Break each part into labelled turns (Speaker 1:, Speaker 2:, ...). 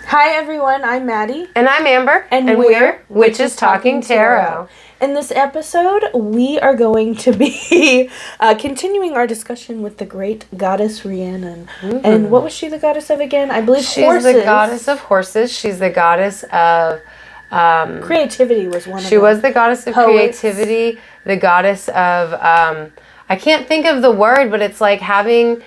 Speaker 1: Hi everyone, I'm Maddie.
Speaker 2: And I'm Amber.
Speaker 1: And we're
Speaker 2: Witches Talking Tarot.
Speaker 1: In this episode, we are going to be continuing our discussion with the great goddess Rhiannon. Mm-hmm. And what was she the goddess of again? I believe
Speaker 2: she's
Speaker 1: horses.
Speaker 2: The goddess of horses. She's the goddess of...
Speaker 1: creativity was one of them.
Speaker 2: She was the goddess of creativity. The goddess of... I can't think of the word, but it's like having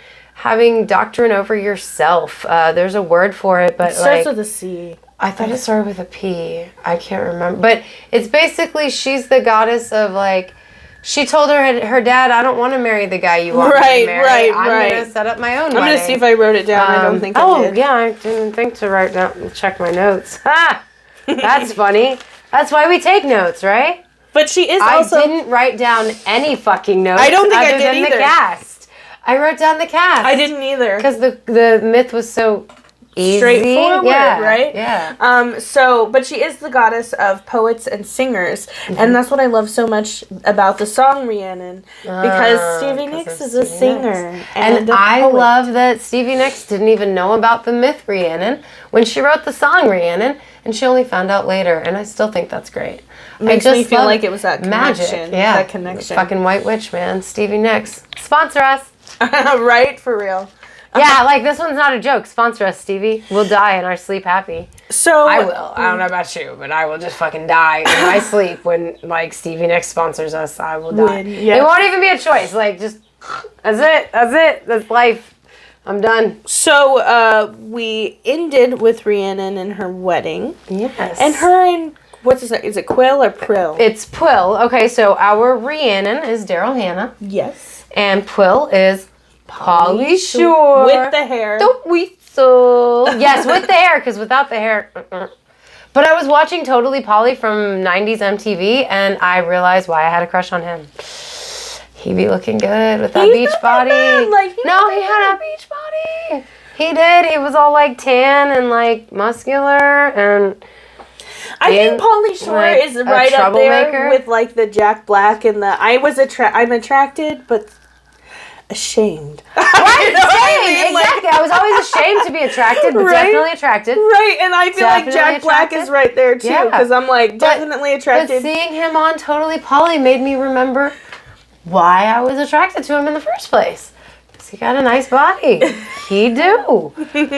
Speaker 2: doctrine over yourself. There's a word for it, but
Speaker 1: it starts with a C.
Speaker 2: I thought it started with a P. I can't remember. But it's basically, she's the goddess of like, she told her dad, I don't want to marry the guy you want me to marry. I'm going to set up my own wedding.
Speaker 1: I'm going to see if I wrote it down. I don't think I did.
Speaker 2: Oh, yeah, I didn't think to write down, check my notes. Ha! That's funny. That's why we take notes, right?
Speaker 1: But she is also...
Speaker 2: I didn't write down any fucking notes.
Speaker 1: I don't think I did either.
Speaker 2: The cast. I wrote down the cast.
Speaker 1: I didn't either.
Speaker 2: Because the myth was so easy.
Speaker 1: Straightforward, right?
Speaker 2: Yeah.
Speaker 1: But she is the goddess of poets and singers. Mm-hmm. And that's what I love so much about the song Rhiannon. Because Stevie Nicks is a singer.
Speaker 2: And I love that Stevie Nicks didn't even know about the myth Rhiannon when she wrote the song Rhiannon. And she only found out later. And I still think that's great.
Speaker 1: Makes me feel like it was that connection.
Speaker 2: Magic. Yeah.
Speaker 1: That connection.
Speaker 2: Fucking white witch, man. Stevie Nicks. Sponsor us.
Speaker 1: Right? For real.
Speaker 2: Yeah, like this one's not a joke. Sponsor us, Stevie. We'll die in our sleep happy.
Speaker 1: So
Speaker 2: I will. I don't know about you, but I will just fucking die in my sleep when like Stevie Nicks sponsors us. I will die. It won't even be a choice. Like just that's it. That's life. I'm done.
Speaker 1: So we ended with Rhiannon and her wedding.
Speaker 2: Yes.
Speaker 1: And her and what's his name? Is it Pwyll or Pwyll?
Speaker 2: It's Pwyll. Okay, so our Rhiannon is Daryl Hannah.
Speaker 1: Yes. And
Speaker 2: Pwyll is Polly Shore.
Speaker 1: With the hair.
Speaker 2: The weasel. Yes, with the hair, because without the hair... But I was watching Totally Polly from 90s MTV, and I realized why I had a crush on him. He be looking good with that beach body. He had a beach body. He did. He was all like tan and like muscular and...
Speaker 1: I think Polly Shore is right up there with like the Jack Black and the I'm attracted but ashamed.
Speaker 2: Right, same, exactly. I was always ashamed to be attracted, but definitely attracted.
Speaker 1: Right, and I feel like Jack Black is right there too because I'm like definitely attracted.
Speaker 2: But seeing him on Totally Polly made me remember why I was attracted to him in the first place. He got a nice body. He do.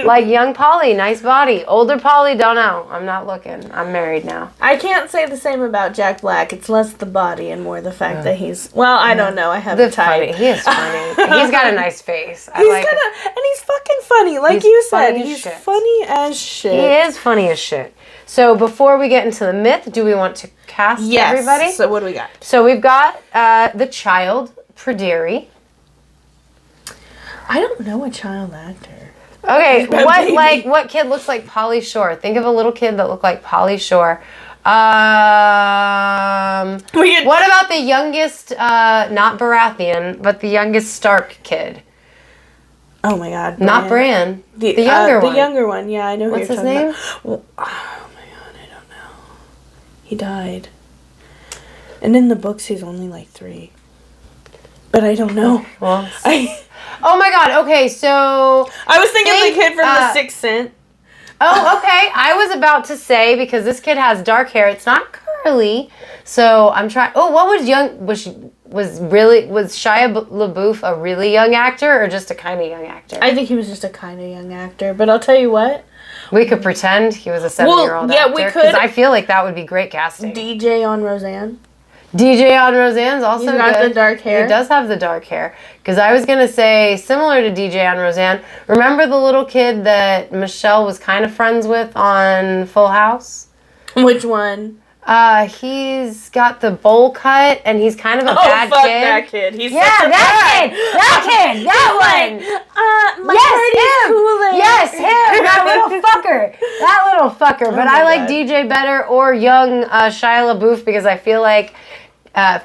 Speaker 2: Like young Polly, nice body. Older Polly, don't know. I'm not looking. I'm married now.
Speaker 1: I can't say the same about Jack Black. It's less the body and more the fact that he's... Well, I don't know. I haven't typed.
Speaker 2: He is funny. He's got a nice face.
Speaker 1: And he's fucking funny. Like you said, he's funny as shit.
Speaker 2: He is funny as shit. So before we get into the myth, do we want to cast everybody?
Speaker 1: So what do we got?
Speaker 2: So we've got the child, Praederi.
Speaker 1: I don't know a child actor.
Speaker 2: Okay, what kid looks like Polly Shore? Think of a little kid that looked like Polly Shore. What about the youngest, not Baratheon, but the youngest Stark kid?
Speaker 1: Oh my God,
Speaker 2: Bran. Not Bran. The younger one.
Speaker 1: The younger one, yeah, I know who you're talking about.
Speaker 2: What's his name?
Speaker 1: Well, oh my God, I don't know. He died. And in the books, he's only like 3. But I don't know.
Speaker 2: Well, oh my God, okay, so...
Speaker 1: I was thinking the kid from The Sixth Sense.
Speaker 2: Oh, okay. I was about to say, because this kid has dark hair, it's not curly, so I'm trying... Oh, what was young... Was Shia LaBeouf a really young actor, or just a kind of young actor?
Speaker 1: I think he was just a kind of young actor, but I'll tell you what.
Speaker 2: We could pretend he was a 7-year-old actor.
Speaker 1: We could.
Speaker 2: Because I feel like that would be great casting.
Speaker 1: DJ on Roseanne.
Speaker 2: DJ on Roseanne's also good.
Speaker 1: He's got the dark hair.
Speaker 2: He does have the dark hair. Because I was going to say, similar to DJ on Roseanne, remember the little kid that Michelle was kind of friends with on Full House?
Speaker 1: Which one?
Speaker 2: He's got the bowl cut, and he's kind of a bad kid.
Speaker 1: That kid. He's
Speaker 2: that kid! That one! Yes, him! That little fucker. But I like DJ better, or young Shia LaBeouf, because I feel like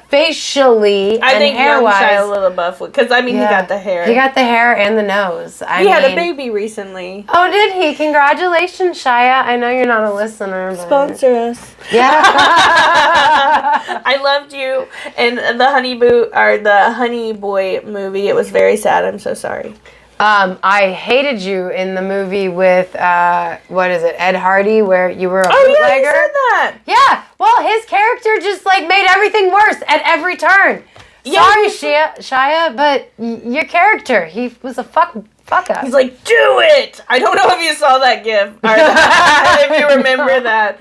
Speaker 2: facially and hair-wise.
Speaker 1: I think young Shia LaBeouf, because he got the hair.
Speaker 2: He got the hair and the nose.
Speaker 1: He had a baby recently.
Speaker 2: Oh, did he? Congratulations, Shia. I know you're not a listener, but...
Speaker 1: Sponsor us.
Speaker 2: Yeah.
Speaker 1: I loved you in the Honey Boy movie. It was very sad. I'm so sorry.
Speaker 2: I hated you in the movie with, what is it, Ed Hardy, where you were a bootlegger.
Speaker 1: Oh, yeah, you said that.
Speaker 2: Yeah, well, his character just, like, made everything worse at every turn.
Speaker 1: Yeah,
Speaker 2: Sorry, Shia, but your character, he was a fuck up.
Speaker 1: He's like, do it! I don't know if you saw that gif, or if you remember that.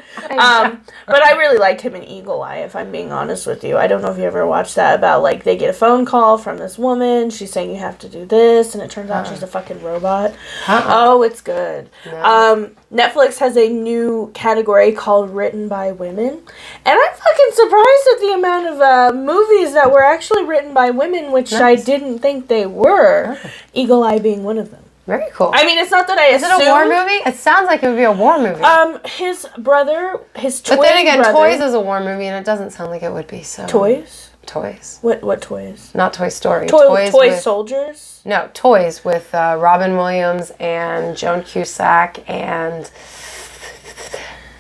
Speaker 1: But I really liked him in Eagle Eye, if I'm being honest with you. I don't know if you ever watched that about, like, they get a phone call from this woman. She's saying you have to do this, and it turns out she's a fucking robot. Oh, it's good. No. Netflix has a new category called Written by Women. And I'm fucking surprised at the amount of movies that were actually written by women, which I didn't think they were. Eagle Eye being one of them.
Speaker 2: Very cool.
Speaker 1: I mean, it's not that I assumed...
Speaker 2: Is it a war movie? It sounds like it would be a war movie.
Speaker 1: His brother, his twin
Speaker 2: brother... But then again,
Speaker 1: brother,
Speaker 2: Toys is a war movie, and it doesn't sound like it would be, so...
Speaker 1: Toys?
Speaker 2: Toys.
Speaker 1: What Toys?
Speaker 2: Not Toy Story.
Speaker 1: Toy Soldiers?
Speaker 2: No, Toys with Robin Williams and Joan Cusack and...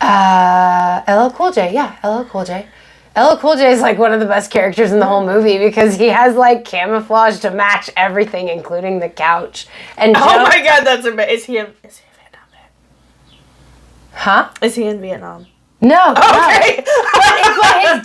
Speaker 2: LL Cool J. Yeah, LL Cool J. LL Cool J is like one of the best characters in the whole movie because he has like camouflage to match everything, including the couch. And
Speaker 1: oh my god, that's amazing. Is he in Vietnam?
Speaker 2: Huh?
Speaker 1: Is he in Vietnam?
Speaker 2: No.
Speaker 1: Okay.
Speaker 2: But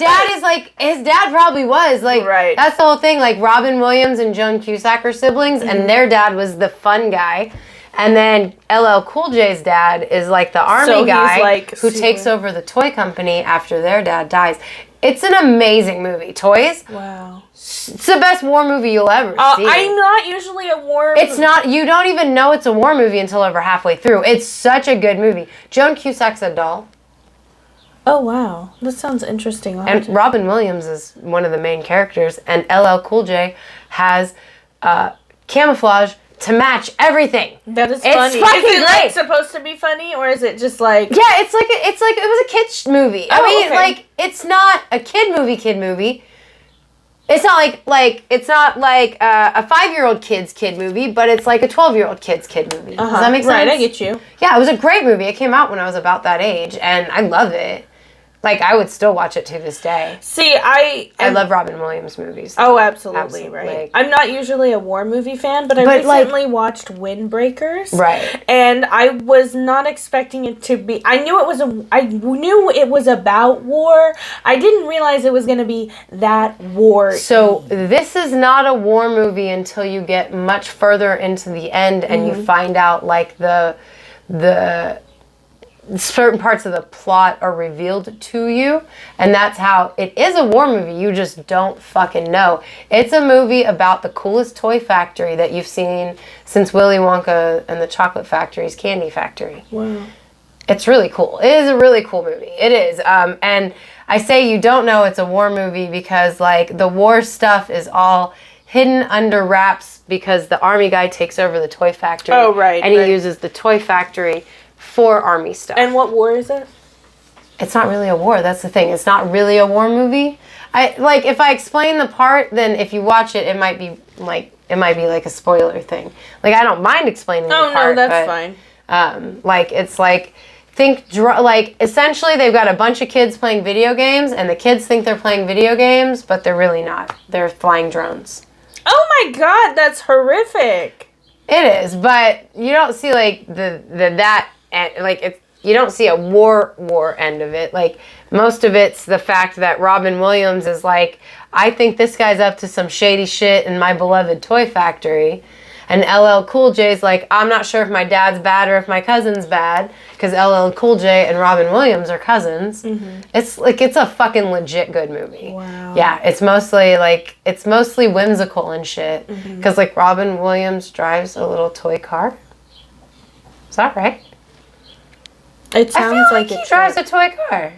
Speaker 2: his dad probably was. Like,
Speaker 1: right.
Speaker 2: That's the whole thing. Like, Robin Williams and Joan Cusack are siblings, and their dad was the fun guy. And then LL Cool J's dad is like the army guy
Speaker 1: like
Speaker 2: who takes over the toy company after their dad dies. It's an amazing movie. Toys.
Speaker 1: Wow.
Speaker 2: It's the best war movie you'll ever see.
Speaker 1: I'm not usually a war
Speaker 2: It's not. You don't even know it's a war movie until over halfway through. It's such a good movie. Joan Cusack's a doll.
Speaker 1: Oh, wow. That sounds interesting.
Speaker 2: And Robin Williams is one of the main characters. And LL Cool J has camouflage to match everything.
Speaker 1: That is funny.
Speaker 2: It's fucking
Speaker 1: great.
Speaker 2: Like
Speaker 1: supposed to be funny, or is it just like...
Speaker 2: Yeah, it's like it was a kid's movie. I mean, like, it's not a kid movie. It's not like it's not like a 5-year-old kid movie, but it's like a 12-year-old kid movie. Does that make sense?
Speaker 1: Right, I get you.
Speaker 2: Yeah, it was a great movie. It came out when I was about that age, and I love it. Like, I would still watch it to this day.
Speaker 1: See, I
Speaker 2: love Robin Williams movies.
Speaker 1: Oh, absolutely, right. I'm not usually a war movie fan, but I recently watched Windbreakers.
Speaker 2: Right.
Speaker 1: And I was not expecting it to be... I knew it was about war. I didn't realize it was going to be that war.
Speaker 2: So, this is not a war movie until you get much further into the end and you find out, like, the certain parts of the plot are revealed to you, and that's how it is a war movie. You just don't fucking know. It's a movie about the coolest toy factory that you've seen since Willy Wonka and the Chocolate Factory's Candy Factory.
Speaker 1: Wow.
Speaker 2: It's really cool. It is a really cool movie. It is. And I say you don't know it's a war movie because, like, the war stuff is all hidden under wraps because the army guy takes over the toy factory.
Speaker 1: Oh, right.
Speaker 2: And he uses the toy factory for army stuff.
Speaker 1: And what war is it?
Speaker 2: It's not really a war. That's the thing. It's not really a war movie. If I explain the part, then if you watch it, it might be like a spoiler thing. Like, I don't mind explaining the part.
Speaker 1: Oh, no, that's fine.
Speaker 2: Essentially they've got a bunch of kids playing video games, and the kids think they're playing video games, but they're really not. They're flying drones.
Speaker 1: Oh my god, that's horrific.
Speaker 2: It is, but you don't see like you don't see a war end of it. Like, most of it's the fact that Robin Williams is like, I think this guy's up to some shady shit in my beloved toy factory. And LL Cool J's like, I'm not sure if my dad's bad or if my cousin's bad, because LL Cool J and Robin Williams are cousins. Mm-hmm. It's a fucking legit good movie.
Speaker 1: Wow.
Speaker 2: Yeah, it's mostly whimsical and shit. Because like Robin Williams drives a little toy car. Is that right?
Speaker 1: It sounds like
Speaker 2: he drives a toy car.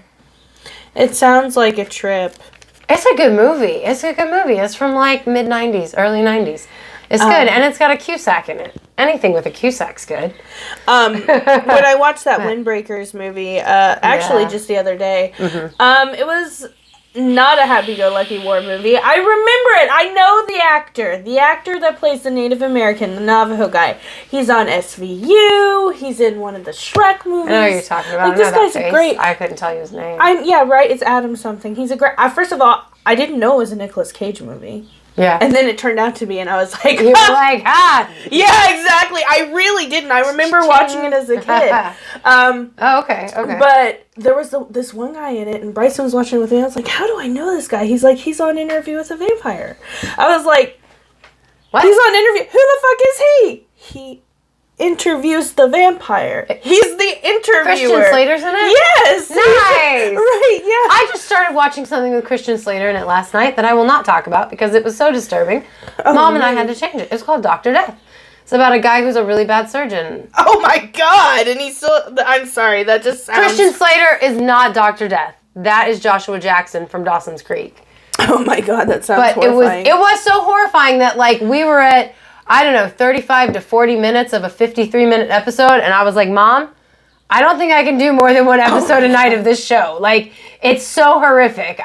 Speaker 1: It sounds like a trip.
Speaker 2: It's a good movie. It's from like mid-90s, early 90s. It's good, and it's got a Cusack in it. Anything with a Cusack's good.
Speaker 1: When I watched that Windbreakers movie, actually just the other day, it was not a happy-go-lucky war movie. I remember it. I know the actor that plays the Native American, the Navajo guy. He's on SVU. He's in one of the Shrek movies.
Speaker 2: I know what you're talking about.
Speaker 1: Like, this guy's great.
Speaker 2: I couldn't tell you his name.
Speaker 1: Yeah, right. It's Adam something. He's a great. First of all, I didn't know it was a Nicolas Cage movie.
Speaker 2: Yeah.
Speaker 1: And then it turned out to be, and I was like,
Speaker 2: you were like,
Speaker 1: yeah, exactly. I really didn't. I remember watching it as a kid.
Speaker 2: Oh, okay.
Speaker 1: But there was this one guy in it, and Bryson was watching it with me. I was like, how do I know this guy? He's like, he's on Interview with a Vampire. I was like, what? He's on Interview. Who the fuck is he? He interviews the vampire. He's the interviewer.
Speaker 2: Christian Slater's in it?
Speaker 1: Yes.
Speaker 2: Nice.
Speaker 1: Right, yeah.
Speaker 2: I just started watching something with Christian Slater in it last night that I will not talk about because it was so disturbing. Mom and I had to change it. It's called Dr. Death. It's about a guy who's a really bad surgeon. Oh my God. And he's still, I'm sorry, that just sounds... Christian Slater is not Dr. Death. That is Joshua Jackson from Dawson's Creek.
Speaker 1: Oh my God, that sounds horrifying.
Speaker 2: It was so horrifying that like we were at, I don't know, 35 to 40 minutes of a 53-minute episode, and I was like, Mom, I don't think I can do more than one episode a night of this show. Like, it's so horrific.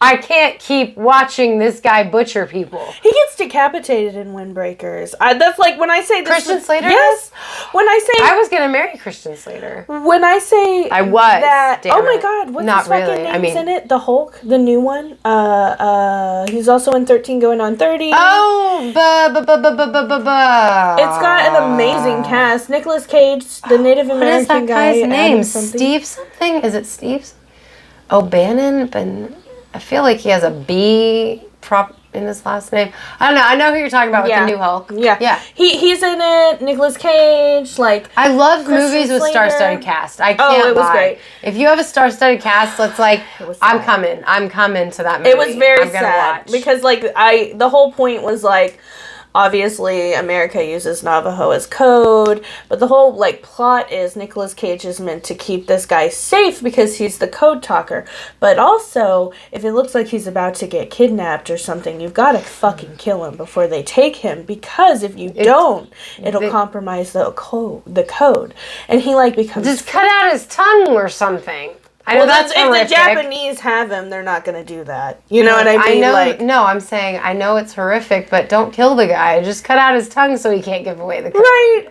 Speaker 2: I can't keep watching this guy butcher people.
Speaker 1: He gets decapitated in Windbreakers. That's like when I say this.
Speaker 2: Christian Slater?
Speaker 1: Yes. When I say
Speaker 2: I was gonna marry Christian Slater.
Speaker 1: When I say
Speaker 2: I was
Speaker 1: that.
Speaker 2: Damn
Speaker 1: oh my
Speaker 2: it.
Speaker 1: God! What's
Speaker 2: Not
Speaker 1: his fucking
Speaker 2: really.
Speaker 1: name's
Speaker 2: I mean,
Speaker 1: in it? The Hulk, the new one. He's also in 13 Going on 30.
Speaker 2: Oh,
Speaker 1: It's got an amazing cast. Nicolas Cage, the Native American guy.
Speaker 2: What is that guy's name? Steve something? Is it Steve? O'Bannon? I feel like he has a B prop in his last name. I don't know. I know who you're talking about with the new Hulk.
Speaker 1: Yeah. He's in it. Nicolas Cage. Like,
Speaker 2: I love
Speaker 1: Christian
Speaker 2: movies with
Speaker 1: Slater.
Speaker 2: star-studded cast. I can't
Speaker 1: it was
Speaker 2: lie.
Speaker 1: great.
Speaker 2: If you have a star-studded cast, let's like, I'm coming to that movie.
Speaker 1: It was very
Speaker 2: I'm gonna
Speaker 1: sad
Speaker 2: watch.
Speaker 1: because like the whole point was like, obviously America uses Navajo as code, but the whole like plot is Nicolas Cage is meant to keep this guy safe because he's the code talker, but also if it looks like he's about to get kidnapped or something, you've got to fucking kill him before they take him, because if you don't, it'll compromise the code, and he like becomes
Speaker 2: just cut out his tongue or something. I know that's horrific.
Speaker 1: If the Japanese have him, they're not going to do that. You know what I mean?
Speaker 2: I'm saying, I know it's horrific, but don't kill the guy. Just cut out his tongue so he can't give away the code.
Speaker 1: Right.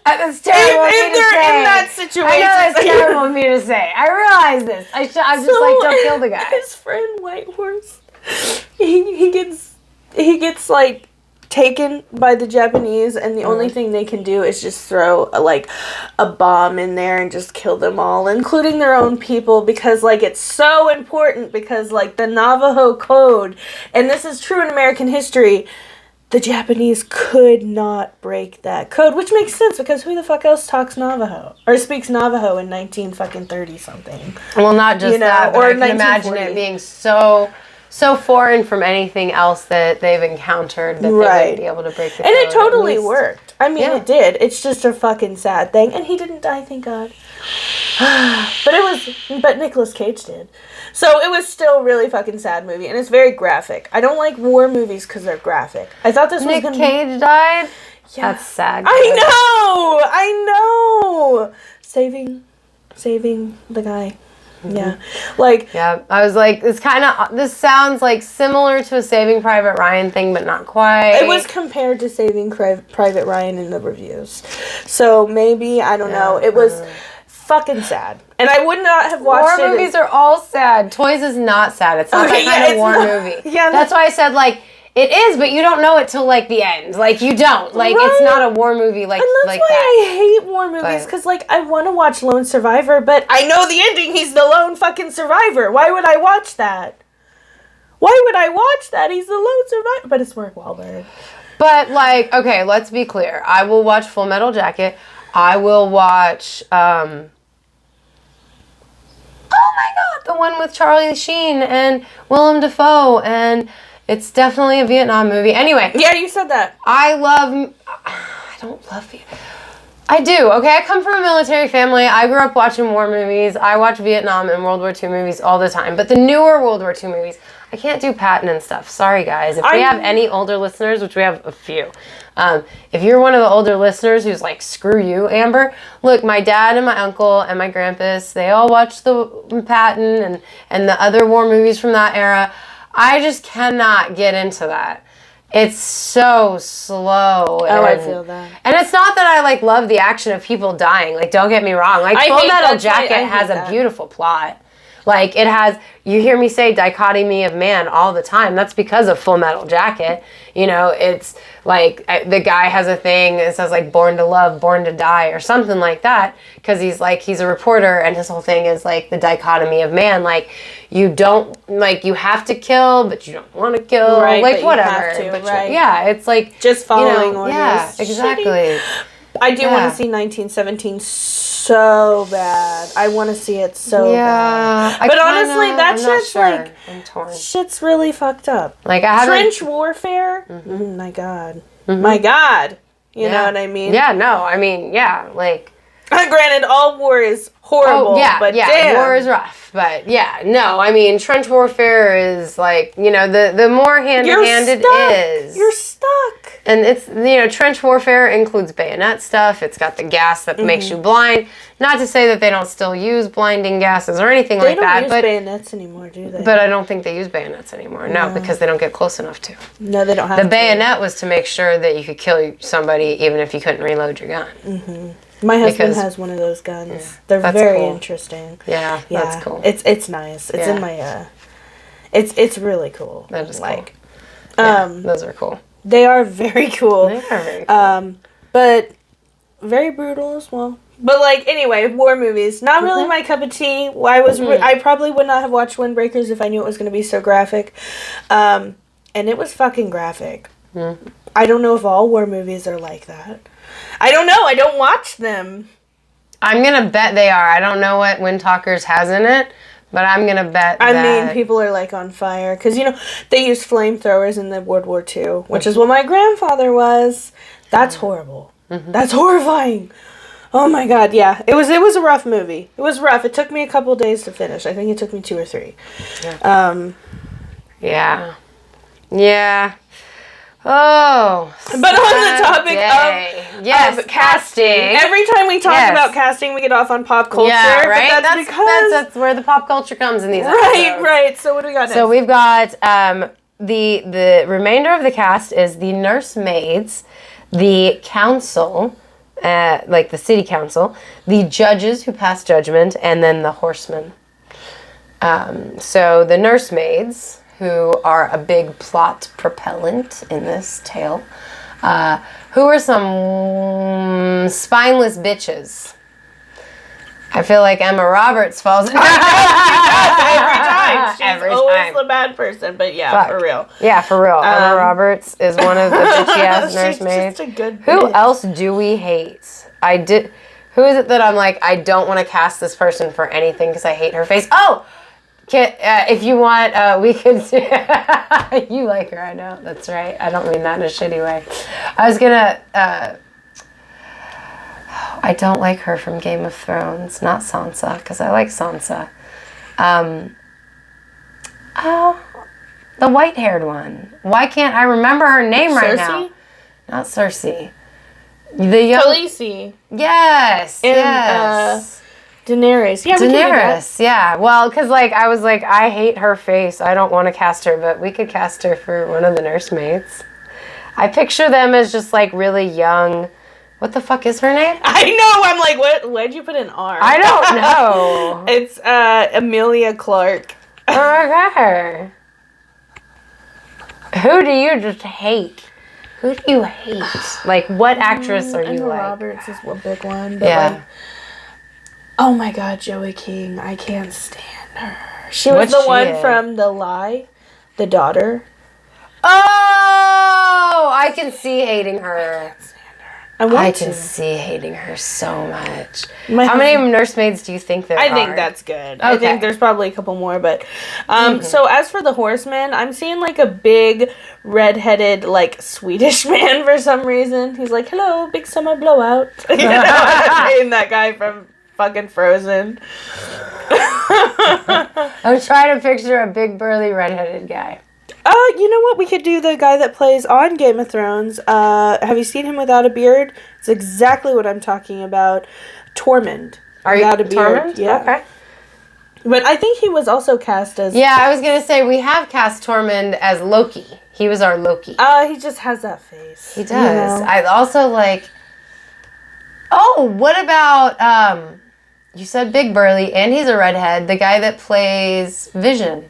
Speaker 2: That's terrible
Speaker 1: if they're in that situation.
Speaker 2: I know that's terrible of me to say. I realize this. I'm just like, don't kill the guy.
Speaker 1: His friend Whitehorse, he gets like taken by the Japanese, and the only thing they can do is just throw a bomb in there and just kill them all, including their own people, because like it's so important, because like the Navajo code, and this is true in American history, the Japanese could not break that code, which makes sense because who the fuck else talks Navajo or speaks Navajo in 1930 something?
Speaker 2: Well, not just that, but
Speaker 1: or
Speaker 2: I can imagine it being so foreign from anything else that they've encountered that they wouldn't be able to break the code.
Speaker 1: And it totally worked. I mean, it did. It's just a fucking sad thing. And he didn't die, thank God. But Nicolas Cage did. So it was still a really fucking sad movie. And it's very graphic. I don't like war movies because they're graphic. I thought this was
Speaker 2: Nick Cage died?
Speaker 1: Yeah.
Speaker 2: That's sad.
Speaker 1: I know. Saving the guy. Yeah.
Speaker 2: I was like, this sounds like similar to a Saving Private Ryan thing, but not quite.
Speaker 1: It was compared to Saving Private Ryan in the reviews. So maybe, I don't know. It was fucking sad. And I would not have watched
Speaker 2: war movies are all sad. Toys is not sad. It's not that kind of war movie. Yeah. That's why I said, like, it is, but you don't know it till, like, the end. Like, you don't. Like, it's not a war movie like that.
Speaker 1: And that's why I hate war movies, because, like, I want to watch Lone Survivor, but I know the ending. He's the lone fucking survivor. Why would I watch that? He's the lone survivor. But it's Mark Wahlberg.
Speaker 2: But, like, okay, let's be clear. I will watch Full Metal Jacket. I will watch, oh my God, the one with Charlie Sheen and Willem Dafoe, and it's definitely a Vietnam movie. Anyway.
Speaker 1: Yeah, you said that.
Speaker 2: I don't love Vietnam. I do, okay? I come from a military family. I grew up watching war movies. I watch Vietnam and World War II movies all the time. But the newer World War II movies, I can't do Patton and stuff. Sorry, guys. If we have any older listeners, which we have a few, if you're one of the older listeners who's like, screw you, Amber, look, my dad and my uncle and my grandpas, they all watched the Patton and the other war movies from that era. I just cannot get into that. It's so slow.
Speaker 1: I feel that.
Speaker 2: And it's not that I like love the action of people dying. Like, don't get me wrong. Like, Full Metal Jacket has a beautiful plot. Like, it has, you hear me say dichotomy of man all the time. That's because of Full Metal Jacket. You know, it's like the guy has a thing that says like born to love, born to die or something like that. Because he's a reporter and his whole thing is like the dichotomy of man. Like, you don't, like, you have to kill, but you don't want to kill.
Speaker 1: Right,
Speaker 2: like,
Speaker 1: but
Speaker 2: whatever.
Speaker 1: you have to,
Speaker 2: but
Speaker 1: right.
Speaker 2: Yeah, it's like.
Speaker 1: Just following orders.
Speaker 2: Yeah, exactly.
Speaker 1: Shitty. I do want to see 1917 so bad. I want to see it so bad. But honestly, that shit's like,
Speaker 2: I'm torn.
Speaker 1: Shit's really fucked up.
Speaker 2: Like, I haven't.
Speaker 1: Trench warfare? My God. My God. You know what I mean?
Speaker 2: Yeah, no, I mean, yeah, like.
Speaker 1: Granted, all war is horrible, but damn.
Speaker 2: War is rough, but yeah, no, I mean, trench warfare is like, you know, the more hand-to-hand it is.
Speaker 1: You're stuck.
Speaker 2: And it's, you know, trench warfare includes bayonet stuff. It's got the gas that makes you blind. Not to say that they don't still use blinding gases or anything like that.
Speaker 1: They don't use bayonets anymore, do they?
Speaker 2: But I don't think they use bayonets anymore. No, because they don't get close enough to.
Speaker 1: No, they don't have
Speaker 2: The bayonet was to make sure that you could kill somebody even if you couldn't reload your gun.
Speaker 1: My husband has one of those guns. Yeah, they're very interesting.
Speaker 2: Yeah, that's cool.
Speaker 1: It's nice. It's in my it's really cool.
Speaker 2: That is
Speaker 1: like
Speaker 2: cool. Those are cool.
Speaker 1: They are very cool.
Speaker 2: They are very cool.
Speaker 1: But very brutal as well. But like anyway, war movies, not really my cup of tea. I probably would not have watched Windbreakers if I knew it was going to be so graphic. And it was fucking graphic. I don't know if all war movies are like that. I don't know. I don't watch them.
Speaker 2: I'm going to bet they are. I don't know what Wind Talkers has in it, but I'm going to bet
Speaker 1: I mean, people are like on fire. Because, you know, they used flamethrowers in the World War II, which is what my grandfather was. That's horrible. That's horrifying. Oh my God, yeah. It was a rough movie. It was rough. It took me a couple days to finish. I think it took me 2 or 3.
Speaker 2: Yeah. Yeah. Oh,
Speaker 1: but on the topic of casting, every time we talk about casting, we get off on pop culture.
Speaker 2: Yeah, right.
Speaker 1: But that's because
Speaker 2: that's where the pop culture comes in these episodes.
Speaker 1: Right. So what do we got next?
Speaker 2: So we've got the remainder of the cast is the nursemaids, the council, like the city council, the judges who pass judgment, and then the horsemen. So the nursemaids, who are a big plot propellant in this tale, who are some spineless bitches. I feel like Emma Roberts falls into
Speaker 1: every time. She's always the bad person, but for real.
Speaker 2: Yeah, for real. Emma Roberts is one of the bitchy-ass nursemaids.
Speaker 1: She's just a good bitch.
Speaker 2: Who else do we hate? Who is it that I'm like, I don't want to cast this person for anything because I hate her face? Oh! If you want, we could. You like her, I know. That's right. I don't mean that in a shitty way. I was gonna. I don't like her from Game of Thrones, not Sansa, because I like Sansa. The white-haired one. Why can't I remember her name right now? Not Cersei. The young.
Speaker 1: Khaleesi.
Speaker 2: Yes. Yes.
Speaker 1: Daenerys. Yeah,
Speaker 2: Daenerys. Yeah. Well, because I was like, I hate her face. I don't want to cast her, but we could cast her for one of the nursemaids. I picture them as just like really young. What the fuck is her name?
Speaker 1: I know. I'm like, what? Why'd you put an R?
Speaker 2: I don't know.
Speaker 1: It's Emilia Clarke.
Speaker 2: Okay. Who do you just hate? Who do you hate? Like, what actress are you
Speaker 1: Emma
Speaker 2: like?
Speaker 1: Roberts is one big one. But oh my God, Joey King. I can't stand her. She was the one from The Lie, the daughter.
Speaker 2: Oh, I can see hating her.
Speaker 1: I
Speaker 2: can see hating her so much. How many nursemaids do you think there are?
Speaker 1: I think that's good. Okay. I think there's probably a couple more, but so as for the horsemen, I'm seeing like a big redheaded like Swedish man for some reason. He's like, "Hello, big summer blowout." You know, I mean, that guy from fucking Frozen.
Speaker 2: I'm trying to picture a big burly redheaded guy.
Speaker 1: You know what? We could do the guy that plays on Game of Thrones. Have you seen him without a beard? It's exactly what I'm talking about. Tormund. Without a beard.
Speaker 2: Tormund?
Speaker 1: Yeah.
Speaker 2: Okay.
Speaker 1: But I think he was also cast as...
Speaker 2: Yeah, I was going to say, we have cast Tormund as Loki. He was our Loki.
Speaker 1: He just has that face.
Speaker 2: He does. You know? I also like... Oh, what about... You said big burly, and he's a redhead. The guy that plays Vision.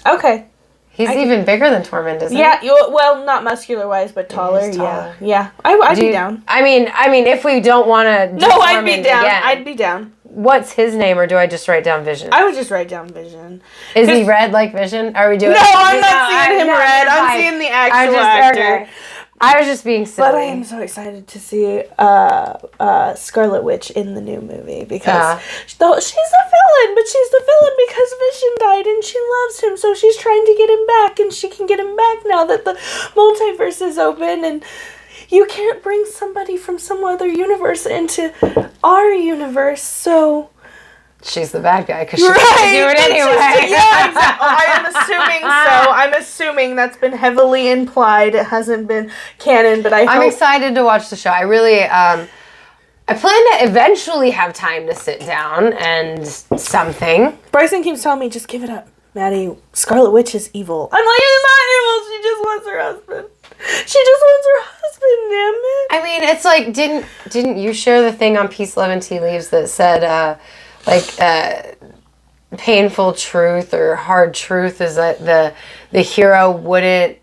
Speaker 1: Okay.
Speaker 2: He's even bigger than Tormund, isn't he?
Speaker 1: Yeah, well, not muscular-wise, but taller.
Speaker 2: He's taller.
Speaker 1: Yeah. I'd be down.
Speaker 2: I mean, if we don't want to do
Speaker 1: No, I'd
Speaker 2: Tormund
Speaker 1: be down.
Speaker 2: again,
Speaker 1: I'd be down.
Speaker 2: What's his name, or do I just write down Vision?
Speaker 1: I would just write down Vision.
Speaker 2: Is he red like Vision? Are we doing?
Speaker 1: No, I'm not seeing him red. I'm seeing the actual actor.
Speaker 2: Okay. I was just being silly.
Speaker 1: But I am so excited to see Scarlet Witch in the new movie because she's a villain, but she's the villain because Vision died and she loves him, so she's trying to get him back, and she can get him back now that the multiverse is open, and you can't bring somebody from some other universe into our universe, so...
Speaker 2: She's the bad guy because she can do it anyway.
Speaker 1: Yeah, exactly. I am assuming so. I'm assuming that's been heavily implied. It hasn't been canon, but I'm
Speaker 2: excited to watch the show. I really, I plan to eventually have time to sit down and something.
Speaker 1: Bryson keeps telling me, just give it up, Maddie. Scarlet Witch is evil. I'm like, she's not evil. She just wants her husband. She just wants her husband, damn it.
Speaker 2: I mean, it's like, didn't you share the thing on Peace, Love, and Tea Leaves that said, painful truth or hard truth is that the hero wouldn't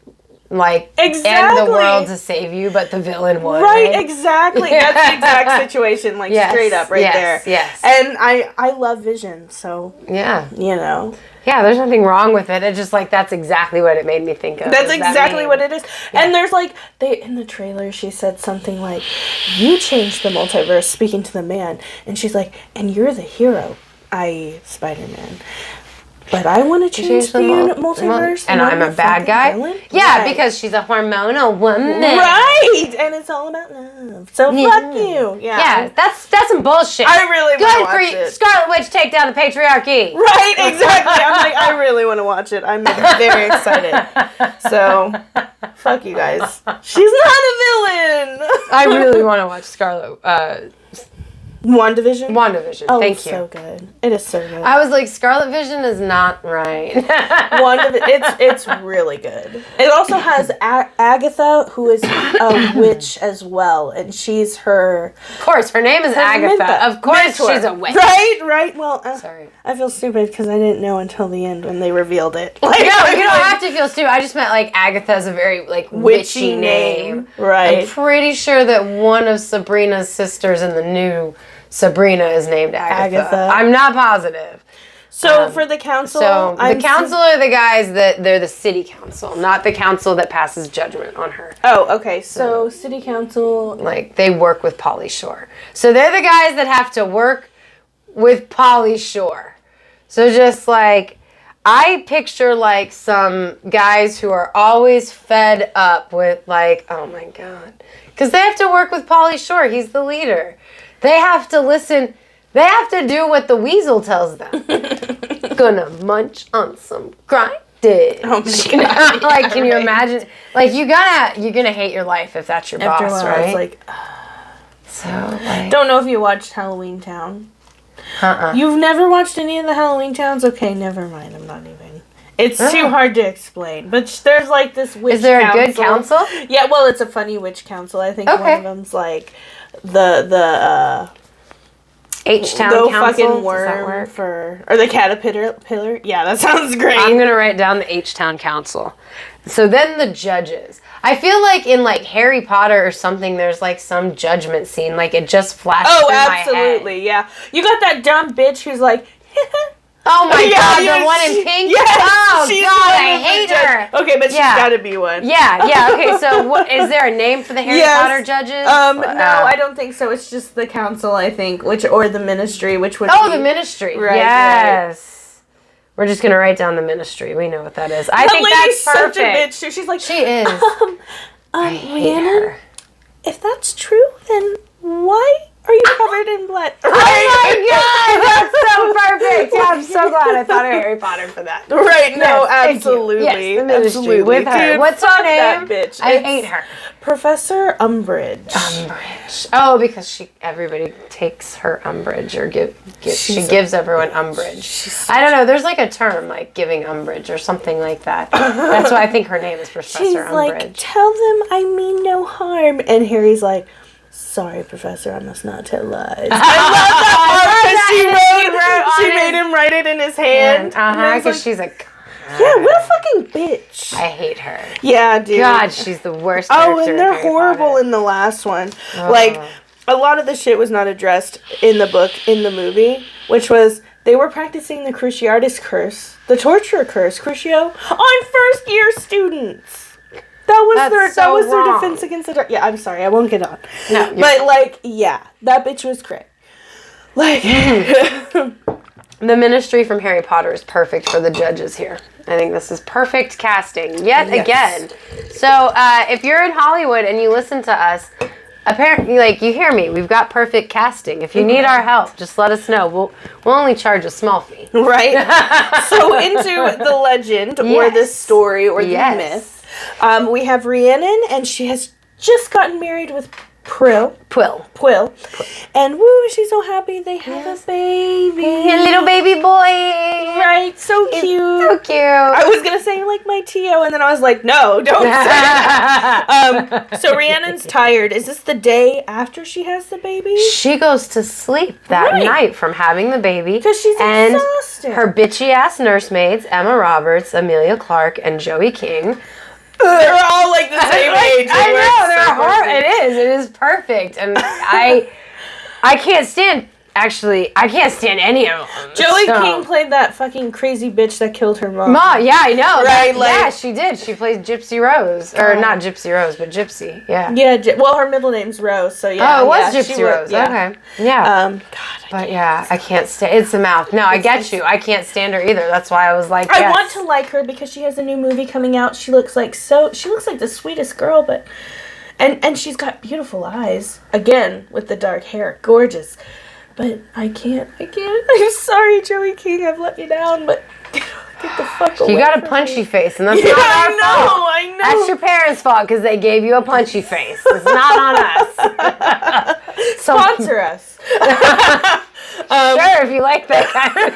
Speaker 2: end the world to save you, but the villain would.
Speaker 1: Right, exactly. Yeah. That's the exact situation, straight up there.
Speaker 2: Yes.
Speaker 1: And I love Vision, so
Speaker 2: yeah,
Speaker 1: Yeah,
Speaker 2: there's nothing wrong with it. It's just that's exactly what it made me think of.
Speaker 1: That's exactly what it is. Yeah. And there's in the trailer she said something like, you changed the multiverse, speaking to the man, and she's like, and you're the hero, i.e. Spider-Man. But I want to change the multiverse.
Speaker 2: And I'm a bad guy? Villain? Yeah, right. Because she's a hormonal woman.
Speaker 1: Right! And it's all about love. So fuck you.
Speaker 2: Yeah, that's some bullshit.
Speaker 1: I really want to watch it.
Speaker 2: Good for Scarlet Witch, take down the patriarchy.
Speaker 1: Right, exactly. I'm I really want to watch it. I'm very excited. So, fuck you guys. She's not a villain.
Speaker 2: I really want to watch Scarlet
Speaker 1: WandaVision?
Speaker 2: WandaVision.
Speaker 1: Oh,
Speaker 2: Thank you.
Speaker 1: So good. It is so good.
Speaker 2: I was like, Scarlet Vision is not right.
Speaker 1: It's really good. It also has Agatha, who is a witch as well, and she's her...
Speaker 2: Of course, her name is Agatha. Of course she's a witch.
Speaker 1: Right. Well,
Speaker 2: sorry.
Speaker 1: I feel stupid because I didn't know until the end when they revealed it.
Speaker 2: No, you don't have to feel stupid. I just meant Agatha is a very witchy name.
Speaker 1: Right.
Speaker 2: I'm pretty sure that one of Sabrina's sisters in the new Sabrina is named Agatha. I'm not positive.
Speaker 1: So for the council...
Speaker 2: the council are the guys they're the city council, not the council that passes judgment on her.
Speaker 1: Oh, okay. So city council...
Speaker 2: they work with Pauly Shore. So they're the guys that have to work with Pauly Shore. So just I picture some guys who are always fed up with oh my God. Because they have to work with Pauly Shore. He's the leader. They have to listen. They have to do what the weasel tells them. Gonna munch on some grinded.
Speaker 1: Oh my God.
Speaker 2: Can you imagine? You're gonna hate your life if that's your
Speaker 1: After
Speaker 2: boss,
Speaker 1: a while,
Speaker 2: right?
Speaker 1: It's don't know if you watched Halloween Town. You've never watched any of the Halloween Towns? Okay, never mind. I'm not even. It's too hard to explain. But there's this witch council.
Speaker 2: Is there a good council?
Speaker 1: Yeah, well, it's a funny witch council. I think one of them's the
Speaker 2: H-Town
Speaker 1: Council.
Speaker 2: fucking
Speaker 1: worm or the caterpillar. Yeah, that sounds great.
Speaker 2: I'm gonna write down the H-Town Council. So then the judges. I feel in Harry Potter or something, there's some judgment scene. It just flashed through my head.
Speaker 1: Oh, absolutely, yeah. You got that dumb bitch who's
Speaker 2: oh my God, the one in pink?
Speaker 1: Yes,
Speaker 2: oh God, I hate her.
Speaker 1: Okay, but she's gotta be one.
Speaker 2: Yeah, okay, so is there a name for the Harry Potter judges?
Speaker 1: No, I don't think so. It's just the council, I think, or the ministry, which would be...
Speaker 2: the ministry.
Speaker 1: Right,
Speaker 2: yes. Right. We're just gonna write down the ministry. We know what that is. I think that's perfect.
Speaker 1: Such a bitch too. She's
Speaker 2: she is.
Speaker 1: I hate her. If that's true, then why are you covered in blood?
Speaker 2: Right? Oh my God, that's so perfect. Yeah, I'm so glad I thought of Harry Potter for that.
Speaker 1: Right? No, absolutely.
Speaker 2: Yes, the ministry absolutely. With her.
Speaker 1: Dude,
Speaker 2: what's her name?
Speaker 1: That bitch.
Speaker 2: I hate her.
Speaker 1: Professor Umbridge.
Speaker 2: Oh, because everybody takes her umbrage or she gives everyone umbrage. I don't know. There's a term giving umbrage or something like that. That's why I think her name is Professor Umbridge.
Speaker 1: Tell them I mean no harm, and Harry's sorry, Professor, I must not tell lies. I love that him write it in his hand.
Speaker 2: Because she's like,
Speaker 1: yeah, what a fucking bitch.
Speaker 2: I hate her.
Speaker 1: Yeah, dude.
Speaker 2: God, she's the worst
Speaker 1: Oh,
Speaker 2: character
Speaker 1: and they're
Speaker 2: in Harry
Speaker 1: horrible
Speaker 2: Potter.
Speaker 1: in the last one. Like, a lot of the shit was not addressed in the book, in the movie, which was they were practicing the Cruciatus curse, the torture curse, Crucio, on first-year students. That was their defense against the dark. Yeah, I'm sorry, I won't get on.
Speaker 2: No,
Speaker 1: but like, yeah, that bitch was cray. Like,
Speaker 2: the ministry from Harry Potter is perfect for the judges here. I think this is perfect casting yet again. So if you're in Hollywood and you listen to us, apparently, like, you hear me, we've got perfect casting. If you need our help, just let us know. We'll only charge a small fee.
Speaker 1: Right? So into the legend or the story or the myth. We have Rhiannon, and she has just gotten married with Pwyll. And woo, she's so happy they have a baby.
Speaker 2: A little baby boy.
Speaker 1: Right, so cute.
Speaker 2: So cute.
Speaker 1: I was going to say, like, my Tio, and then I was like, no, don't say that. So Rhiannon's tired. Is this the day after she has the baby?
Speaker 2: She goes to sleep that night from having the baby.
Speaker 1: Because she's exhausted.
Speaker 2: Her bitchy-ass nursemaids, Emma Roberts, Amelia Clark, and Joey King.
Speaker 1: They're all like the same age.
Speaker 2: I know, they're horrible. It is perfect. And I can't stand, actually, I can't stand any of them.
Speaker 1: Joey King played that fucking crazy bitch that killed her mom.
Speaker 2: Yeah, I know.
Speaker 1: Right,
Speaker 2: yeah, she did. She played Gypsy Rose. Or not Gypsy Rose, but Gypsy. Yeah.
Speaker 1: Yeah, well, her middle name's Rose, so yeah.
Speaker 2: Oh, it was Gypsy Rose. Okay. Yeah. God, I can't stand, it's a mouth. No, I get you. I can't stand her either. That's why I was like,
Speaker 1: I want to like her because she has a new movie coming out. She looks like the sweetest girl, but and she's got beautiful eyes. Again, with the dark hair. Gorgeous. But I can't. I'm sorry, Joey King. I've let you down, but get the fuck away.
Speaker 2: You got a punchy face, and that's not our fault.
Speaker 1: I know.
Speaker 2: That's your parents' fault because they gave you a punchy face. It's not on us.
Speaker 1: Sponsor us.
Speaker 2: Sure, if you like that kind of.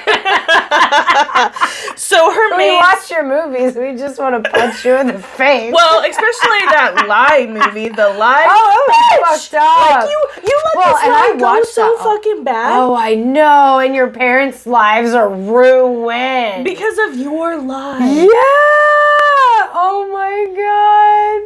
Speaker 1: So her
Speaker 2: when we watch your movies, we just want to punch you in the face.
Speaker 1: Well, especially that Lie movie, the Lie.
Speaker 2: Oh, that was fucked up.
Speaker 1: Like you let this lie go so fucking bad.
Speaker 2: Oh, I know, and your parents' lives are ruined
Speaker 1: because of your lie.
Speaker 2: Yeah. Oh my god.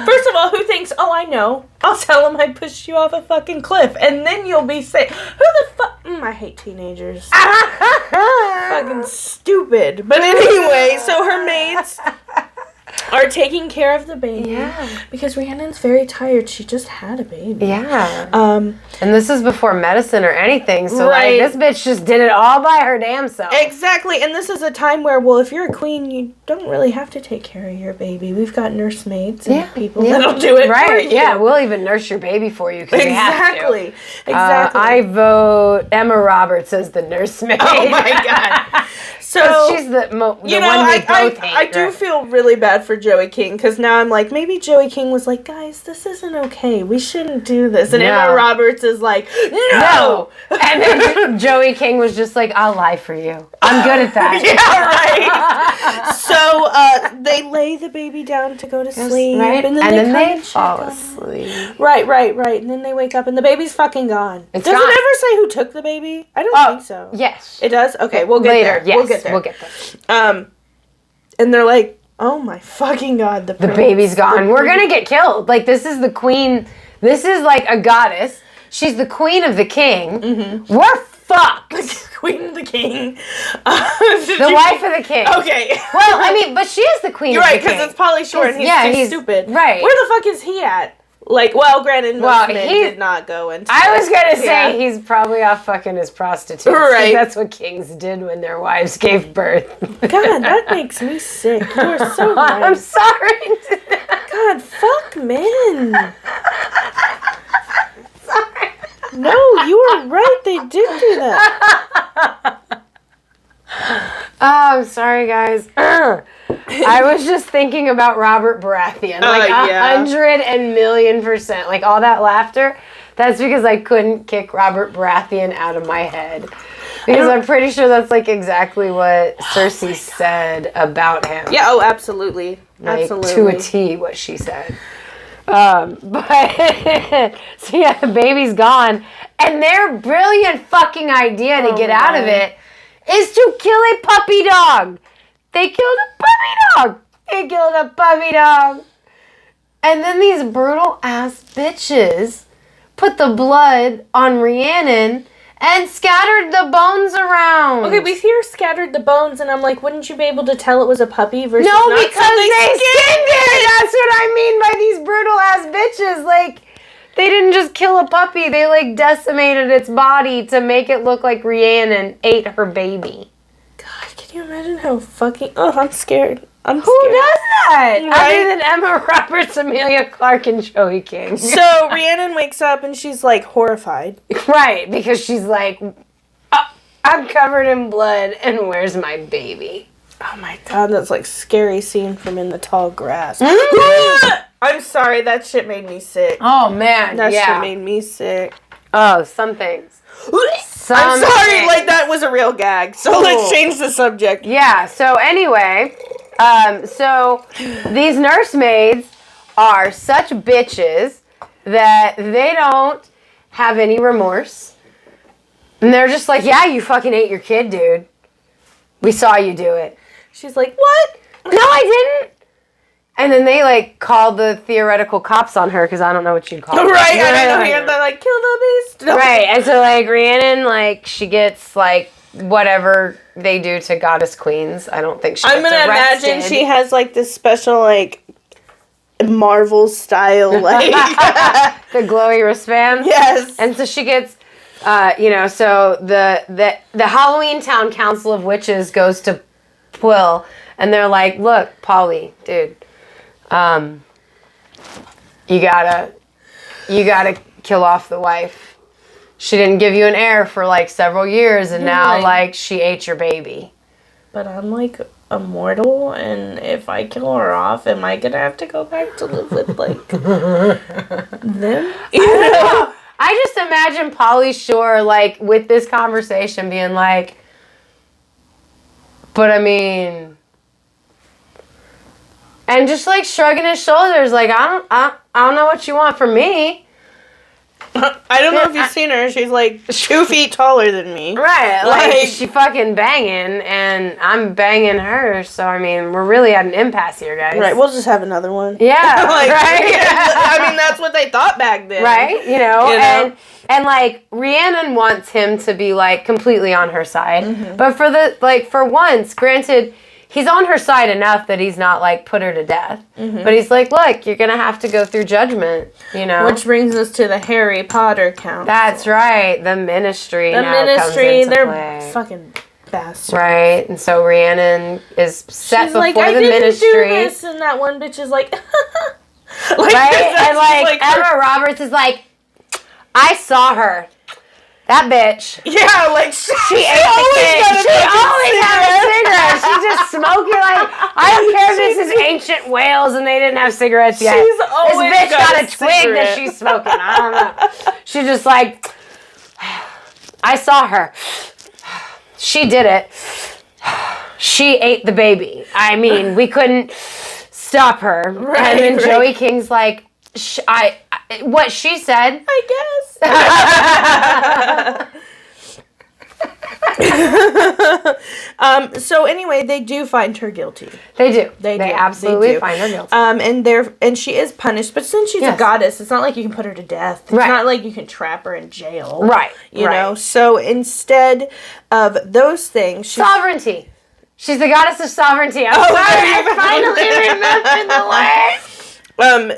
Speaker 1: First of all, who thinks, oh, I know. I'll tell him I pushed you off a fucking cliff, and then you'll be safe. Who the fuck? I hate teenagers. Fucking stupid. But anyway, so her maids are taking care of the baby. Yeah. Because Rhiannon's very tired. She just had a baby.
Speaker 2: Yeah. And this is before medicine or anything. So like this bitch just did it all by her damn self.
Speaker 1: Exactly. And this is a time where, well, if you're a queen, you don't really have to take care of your baby. We've got nursemaids and people that'll do it for you.
Speaker 2: Yeah, we'll even nurse your baby for you because we have to.
Speaker 1: Exactly.
Speaker 2: I vote Emma Roberts as the nursemaid.
Speaker 1: Oh my god. So
Speaker 2: she's the one we both hate.
Speaker 1: I do feel really bad for Joey King because now I'm like, maybe Joey King was like, guys, this isn't okay. We shouldn't do this. And Emma Roberts is like, no.
Speaker 2: And then Joey King was just like, I'll lie for you. I'm good at that.
Speaker 1: Yeah, right. So they lay the baby down to go to sleep.
Speaker 2: Right.
Speaker 1: And then they fall
Speaker 2: asleep.
Speaker 1: Right. And then they wake up and the baby's fucking gone. Does it ever say who took the baby? I don't think so.
Speaker 2: Yes.
Speaker 1: It does? Okay, we'll get there.
Speaker 2: Yes.
Speaker 1: We'll get there. And they're like, oh my fucking god, the
Speaker 2: baby's gone. We're gonna get killed. Like, this is the queen. This is like a goddess. She's the queen of the king. Mm-hmm. We're fucked.
Speaker 1: Queen of the king.
Speaker 2: The wife of the king.
Speaker 1: Okay.
Speaker 2: Well, I mean, but she is the queen of the king.
Speaker 1: You're right, because it's Pauly Shore and he's too stupid.
Speaker 2: Right.
Speaker 1: Where the fuck is he at? Like, well, granted, most men did not go into
Speaker 2: I was going to say he's probably off fucking his prostitutes. Right. That's what kings did when their wives gave birth.
Speaker 1: God, that makes me sick. You are so right.
Speaker 2: I'm sorry.
Speaker 1: God, fuck men.
Speaker 2: Sorry.
Speaker 1: No, you were right. They did do that.
Speaker 2: Oh, I'm sorry, guys. I was just thinking about Robert Baratheon. Like 100,000,000%. Like all that laughter, that's because I couldn't kick Robert Baratheon out of my head. Because I'm pretty sure that's like exactly what Cersei said about him.
Speaker 1: Yeah, oh, absolutely.
Speaker 2: Like, to a T what she said. But so yeah, the baby's gone. And their brilliant fucking idea to get out of it is to kill a puppy dog. They killed a puppy dog. They killed a puppy dog. And then these brutal ass bitches put the blood on Rhiannon and scattered the bones around.
Speaker 1: Okay, we hear scattered the bones, and I'm like, wouldn't you be able to tell it was a puppy versus
Speaker 2: no,
Speaker 1: not?
Speaker 2: because they skinned it. That's what I mean by these brutal ass bitches. Like, they didn't just kill a puppy. They, like, decimated its body to make it look like Rhiannon ate her baby.
Speaker 1: God, can you imagine how fucking... Oh, I'm scared.
Speaker 2: Who does that? Right? Other than Emma Roberts, Amelia Clark, and Joey King.
Speaker 1: So Rhiannon wakes up and she's like horrified.
Speaker 2: Right, because she's like, I'm covered in blood and where's my baby?
Speaker 1: Oh my God, that's like scary scene from In the Tall Grass. I'm sorry, that shit made me sick.
Speaker 2: Oh man,
Speaker 1: that shit made me sick.
Speaker 2: Oh, some things.
Speaker 1: I'm sorry, like that was a real gag. So let's change the subject.
Speaker 2: Yeah, so anyway... so these nursemaids are such bitches that they don't have any remorse. And they're just like, yeah, you fucking ate your kid, dude. We saw you do it.
Speaker 1: She's like, what?
Speaker 2: No, I didn't. And then they, like, call the theoretical cops on her, because I don't know what you'd call them.
Speaker 1: Right, I don't know. They're like, kill the beast. No.
Speaker 2: Right, and so, like, Rhiannon, like, she gets, like, whatever they do to goddess queens. I don't think she gets arrested. I'm gonna imagine
Speaker 1: she has, like, this special, like, Marvel style, like...
Speaker 2: the glowy wristband?
Speaker 1: Yes.
Speaker 2: And so she gets... so the Halloween Town Council of Witches goes to Pwyll, and they're like, look, Polly, dude, you gotta kill off the wife. She didn't give you an heir for like several years, and now like she ate your baby.
Speaker 1: But I'm like immortal, and if I kill her off, am I gonna have to go back to live with like them?
Speaker 2: I just imagine Pauly Shore, like, with this conversation being like, but I mean, and just like shrugging his shoulders, like, I don't know what you want from me.
Speaker 1: I don't know if you've seen her. She's like 2 feet taller than me.
Speaker 2: Right. Like she fucking banging, and I'm banging her. So, I mean, we're really at an impasse here, guys.
Speaker 1: Right. We'll just have another one.
Speaker 2: Yeah.
Speaker 1: Like,
Speaker 2: right.
Speaker 1: I mean, that's what they thought back then.
Speaker 2: Right. You know? And like, Rhiannon wants him to be, like, completely on her side. Mm-hmm. But for once, granted, he's on her side enough that he's not, like, put her to death. Mm-hmm. But he's like, look, you're going to have to go through judgment, you know?
Speaker 1: Which brings us to the Harry Potter Council.
Speaker 2: That's right. The Ministry comes into
Speaker 1: they're
Speaker 2: play.
Speaker 1: Fucking bastards.
Speaker 2: Right. And so Rhiannon is set
Speaker 1: She's
Speaker 2: before
Speaker 1: like,
Speaker 2: the Ministry.
Speaker 1: Do this, and that one bitch is like...
Speaker 2: like right? And, like Emma Roberts is like, I saw her. That bitch.
Speaker 1: Yeah, like she
Speaker 2: ate the kid. She always had a cigarette. She's just smoking like, I don't care if this is ancient Wales and they didn't have cigarettes yet.
Speaker 1: She's always
Speaker 2: this bitch got a twig that she's smoking. I don't know. She's just like, I saw her. She did it. She ate the baby. I mean, we couldn't stop her. Right, and then Joey King's like, what she said.
Speaker 1: I guess. So anyway, they do find her guilty.
Speaker 2: They do. They absolutely find her guilty.
Speaker 1: And she is punished, but since she's a goddess, it's not like you can put her to death. It's not like you can trap her in jail.
Speaker 2: Right.
Speaker 1: You know? So instead of those things,
Speaker 2: sovereignty. She's the goddess of sovereignty. I'm sorry, I finally remembered the word.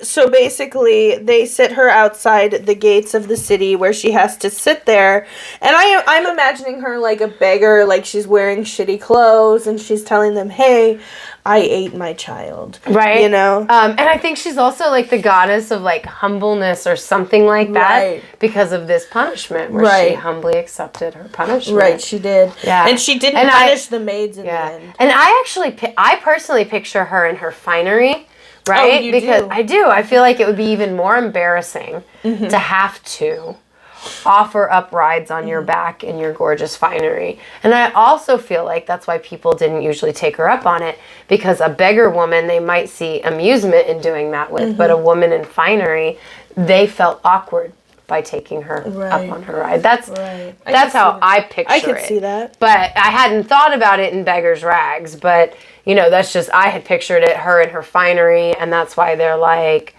Speaker 1: So basically, they sit her outside the gates of the city where she has to sit there. And I'm imagining her like a beggar, like she's wearing shitty clothes and she's telling them, hey, I ate my child.
Speaker 2: Right.
Speaker 1: You know?
Speaker 2: And I think she's also like the goddess of like humbleness or something like that because of this punishment where she humbly accepted her punishment.
Speaker 1: Right, she did. Yeah. And she didn't punish the maids in the end.
Speaker 2: And I personally picture her in her finery. Right?
Speaker 1: Oh,
Speaker 2: because I do. I feel like it would be even more embarrassing to have to offer up rides on your back in your gorgeous finery. And I also feel like that's why people didn't usually take her up on it, because a beggar woman, they might see amusement in doing that with, but a woman in finery, they felt awkward. by taking her
Speaker 1: Right.
Speaker 2: up on her ride. That's
Speaker 1: Right.
Speaker 2: how I picture it.
Speaker 1: I could see that.
Speaker 2: But I hadn't thought about it in Beggar's Rags. But, you know, that's just, I had pictured it, her in her finery. And that's why they're like,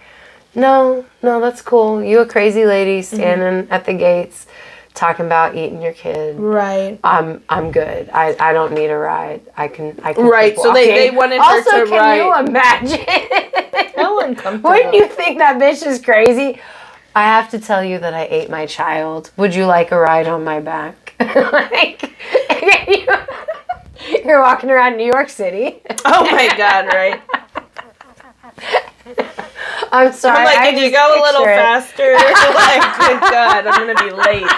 Speaker 2: no, that's cool. You a crazy lady standing at the gates talking about eating your kid.
Speaker 1: Right.
Speaker 2: I'm good. I don't need a ride. I can
Speaker 1: Right.
Speaker 2: keep
Speaker 1: So they
Speaker 2: walking.
Speaker 1: wanted
Speaker 2: also,
Speaker 1: her to
Speaker 2: can
Speaker 1: ride.
Speaker 2: you imagine?
Speaker 1: How uncomfortable.
Speaker 2: Wouldn't you think that bitch is crazy? I have to tell you that I ate my child. Would you like a ride on my back? Like, you're walking around New York City.
Speaker 1: Oh my God! Right.
Speaker 2: I'm sorry.
Speaker 1: I'm like,
Speaker 2: I
Speaker 1: could you
Speaker 2: just
Speaker 1: go a little
Speaker 2: picture it.
Speaker 1: faster? Like, good God, I'm gonna be late.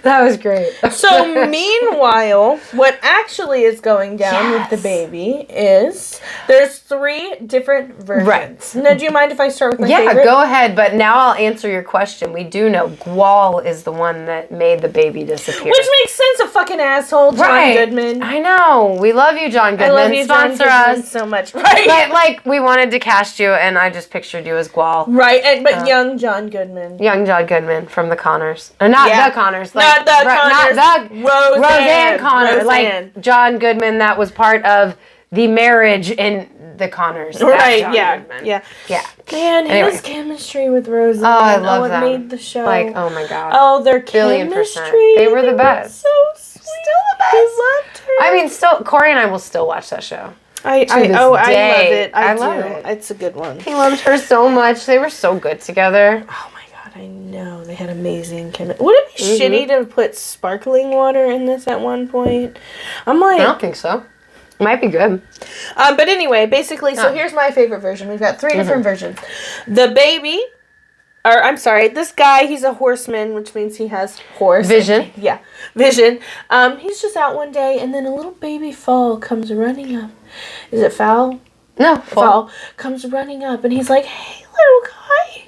Speaker 2: That was great.
Speaker 1: So meanwhile, what actually is going down with the baby is there's 3 different versions.
Speaker 2: Right.
Speaker 1: Now, do you mind if I start with my favorite?
Speaker 2: Yeah, go ahead. But now I'll answer your question. We do know Pwyll is the one that made the baby disappear.
Speaker 1: Which makes sense, a fucking asshole, John Goodman.
Speaker 2: I know. We love you, John Goodman.
Speaker 1: I love you,
Speaker 2: Sponsor
Speaker 1: John Goodman,
Speaker 2: us
Speaker 1: so much. Right.
Speaker 2: But, like, we wanted to cast you, and I just pictured you as Pwyll.
Speaker 1: Right, but young John Goodman.
Speaker 2: Young John Goodman from the Connors. Not the Connors. Like,
Speaker 1: not the Connors.
Speaker 2: Not the Roseanne Connor.
Speaker 1: Roseanne.
Speaker 2: Like, John Goodman that was part of the marriage in the Connors.
Speaker 1: Right,
Speaker 2: John Goodman.
Speaker 1: yeah. Man,
Speaker 2: Anyway.
Speaker 1: his chemistry with Roseanne.
Speaker 2: Oh, I love
Speaker 1: it
Speaker 2: them.
Speaker 1: made the show.
Speaker 2: Like, oh my God.
Speaker 1: Oh, their
Speaker 2: Billion
Speaker 1: chemistry.
Speaker 2: %. They were the best.
Speaker 1: So sweet. Still the best. I loved her.
Speaker 2: I mean, still, Corey and I will still watch that show.
Speaker 1: I love
Speaker 2: day.
Speaker 1: it. I
Speaker 2: love
Speaker 1: do.
Speaker 2: it.
Speaker 1: It's a good one.
Speaker 2: He loved her so much. They were so good together.
Speaker 1: Oh my God, I know. They had amazing chemistry. Would it be shitty to put sparkling water in this at one point? I'm like...
Speaker 2: I don't think so. Might be good.
Speaker 1: But anyway, basically, so here's my favorite version. We've got 3 different versions. The baby... Or, I'm sorry, this guy, he's a horseman, which means he has horse.
Speaker 2: Vision.
Speaker 1: Yeah, vision. He's just out one day, and then a little baby foal comes running up. Is it fowl?
Speaker 2: No,
Speaker 1: Foal comes running up, and he's like, hey, little guy,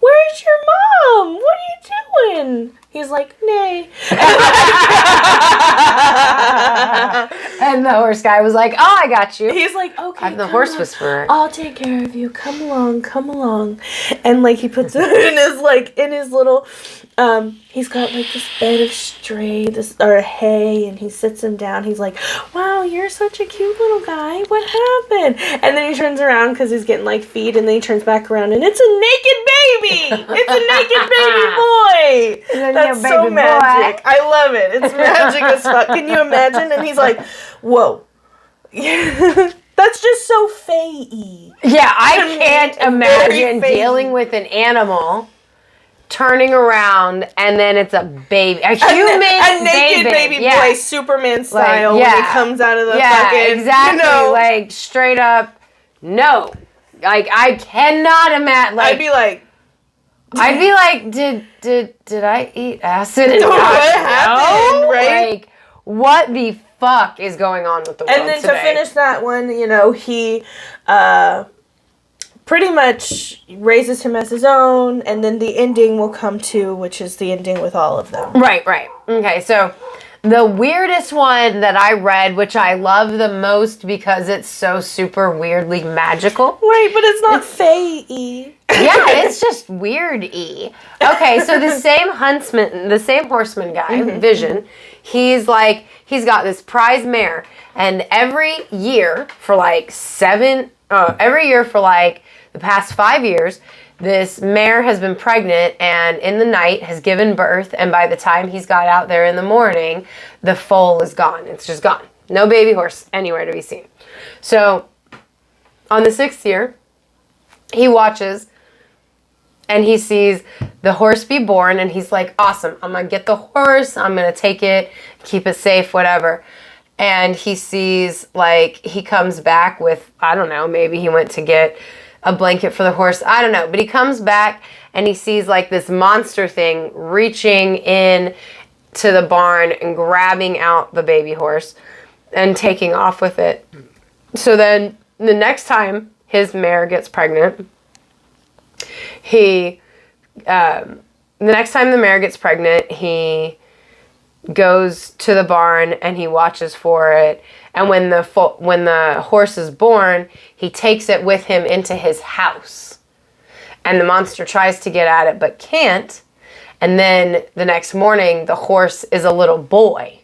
Speaker 1: where's your mom? What are you doing? He's like, nay.
Speaker 2: And the horse guy was like, oh, I got you.
Speaker 1: He's like, okay,
Speaker 2: I'm the horse whisperer.
Speaker 1: I'll take care of you. Come along. And like he puts it in his little he's got like this bed of hay, and he sits him down. He's like, wow, you're such a cute little guy. What happened? And then he turns around because he's getting like feed, and then he turns back around, and it's a naked baby. It's a naked baby boy. That's so magic. I love it. It's magic as fuck. Can you imagine? And he's like, whoa. That's just so fae-y.
Speaker 2: Yeah, I can't imagine dealing with an animal turning around and then it's a baby, a
Speaker 1: naked baby boy, Superman style, when he comes out of the fucking,
Speaker 2: exactly, like straight up, no, like I cannot imagine. Like, I'd be like, did I eat acid and
Speaker 1: what happened? Right?
Speaker 2: Like, what the fuck is going on with the world
Speaker 1: And then
Speaker 2: today?
Speaker 1: to finish that one, he pretty much raises him as his own, and then the ending will come to, which is the ending with all of them.
Speaker 2: Right. Okay, so the weirdest one that I read, which I love the most because it's so super weirdly magical.
Speaker 1: Right, but it's not fae-y.
Speaker 2: Yeah, it's just weird-y. Okay, so the same horseman guy, Vision, he's got this prize mare, and every year for the past 5 years, this mare has been pregnant and in the night has given birth, and by the time he's got out there in the morning, the foal is gone. It's just gone. No baby horse anywhere to be seen. So on the 6th year, he watches and he sees the horse be born, and he's like, awesome, I'm going to get the horse, I'm going to take it, keep it safe, whatever. And he sees, he comes back with, I don't know, maybe he went to get a blanket for the horse. I don't know. But he comes back and he sees this monster thing reaching in to the barn and grabbing out the baby horse and taking off with it. So then the next time his mare gets pregnant, he goes to the barn and he watches for it. And when the horse is born, he takes it with him into his house. And the monster tries to get at it but can't. And then the next morning, the horse is a little boy,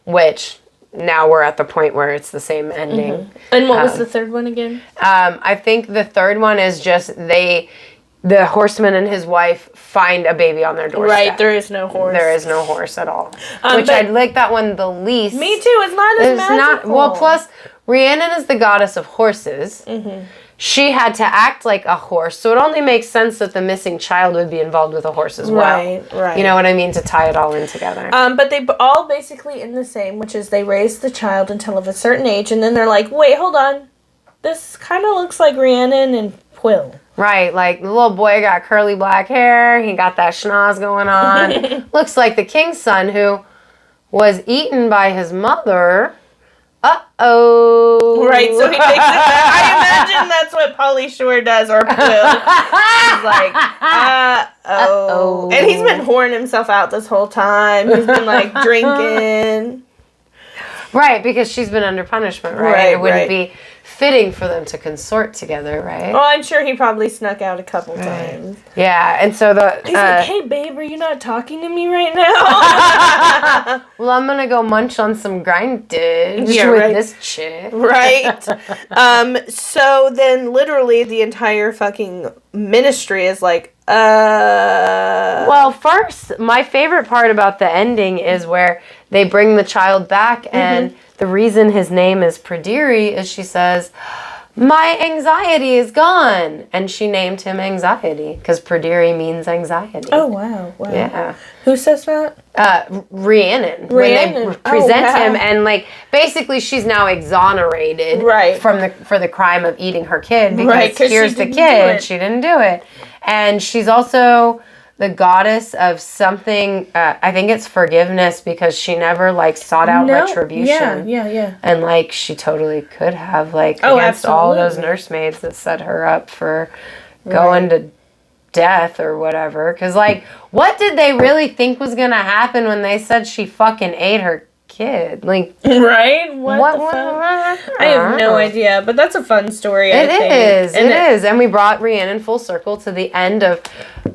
Speaker 2: which now we're at the point where it's the same ending.
Speaker 1: And what was the third one again?
Speaker 2: I think the third one is just the horseman and his wife find a baby on their doorstep.
Speaker 1: Right, there is no horse.
Speaker 2: There is no horse at all. Which I like that one the least.
Speaker 1: Me too, it's not as magical.
Speaker 2: Well, plus, Rhiannon is the goddess of horses. She had to act like a horse, so it only makes sense that the missing child would be involved with a horse as well.
Speaker 1: Right.
Speaker 2: You know what I mean? To tie it all in together.
Speaker 1: But they all basically end the same, which is they raise the child until of a certain age, and then they're like, wait, hold on. This kind of looks like Rhiannon and Pwyll.
Speaker 2: Right, like the little boy got curly black hair, he got that schnoz going on. Looks like the king's son who was eaten by his mother. Uh-oh.
Speaker 1: Right, so he takes it back. I imagine that's what Pauly Shore does, or Pwyll. He's like, uh-oh. And he's been whoring himself out this whole time. He's been, like, drinking.
Speaker 2: Right, because she's been under punishment, right? It wouldn't be fitting for them to consort together, right?
Speaker 1: Well, I'm sure he probably snuck out a couple times.
Speaker 2: Yeah, and so
Speaker 1: he's like, hey, babe, are you not talking to me right now?
Speaker 2: Well, I'm gonna go munch on some grindage with this chick.
Speaker 1: Right. So then literally the entire fucking ministry is like, Well,
Speaker 2: first, my favorite part about the ending is where they bring the child back, and the reason his name is Praederi is she says, my anxiety is gone. And she named him Anxiety, because Praederi means anxiety.
Speaker 1: Oh, wow.
Speaker 2: Yeah.
Speaker 1: Who says that?
Speaker 2: Rhiannon. When they present him, and like, basically she's now exonerated for the crime of eating her kid, because here's the kid, she didn't do it. And she's also the goddess of something, I think it's forgiveness, because she never, like, sought out retribution.
Speaker 1: Yeah.
Speaker 2: And, like, she totally could have, like, against all those nursemaids that set her up for going to death or whatever. Because, like, what did they really think was going to happen when they said she fucking ate her kid? Like,
Speaker 1: right? What the fuck? I have no idea, but that's a fun story.
Speaker 2: It is. And we brought Rhiannon full circle to the end of